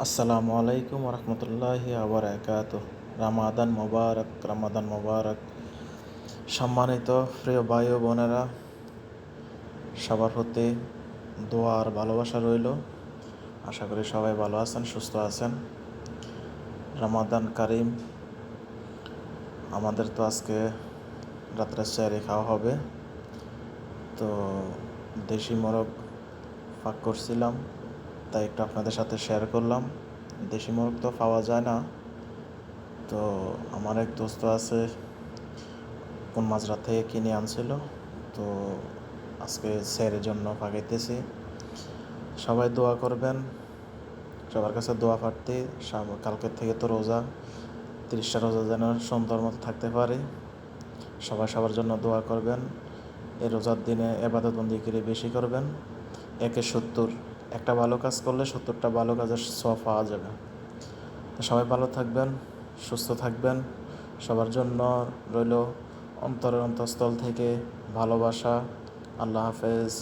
আসসালামু আলাইকুম রহমতুল্লাহি আবরাকাতুহ। রামাদান মোবারক, রামাদান মোবারক। সম্মানিত প্রিয় ভাই ও বোনেরা, সবার প্রতি দোয়া আর ভালোবাসা রইল। আশা করি সবাই ভালো আছেন, সুস্থ আছেন। রামাদান কারিম। আমাদের তো আজকে রাত্রে সেহরি খাওয়া হবে। তো দেশি মোরগ পাক করছিলাম, তাই একটু আপনাদের সাথে শেয়ার করলাম। দেশি মোরগ তো পাওয়া যায় না, তো আমার এক দোস্ত আছে, কোন মাঝরাত থেকে কিনে আনছিল। তো আজকে স্যারের জন্য পাকাইতেছি। সবাই দোয়া করবেন, সবার কাছে দোয়া প্রার্থী। কালকের থেকে তো রোজা, 30টা রোজা যেন সুন্দর মতো থাকতে পারে। সবাই সবার জন্য দোয়া করবেন। এই রোজার দিনে ইবাদত বন্দেগী বেশি করবেন। 1/70, একটা ভালো কাজ করলে 70টা ভালো কাজের সওয়াব পাওয়া যাবে। তো সবাই ভালো থাকবেন, সুস্থ থাকবেন। সবার জন্য রইল অন্তরের অন্তঃস্থল থেকে ভালোবাসা। আল্লাহ হাফেজ।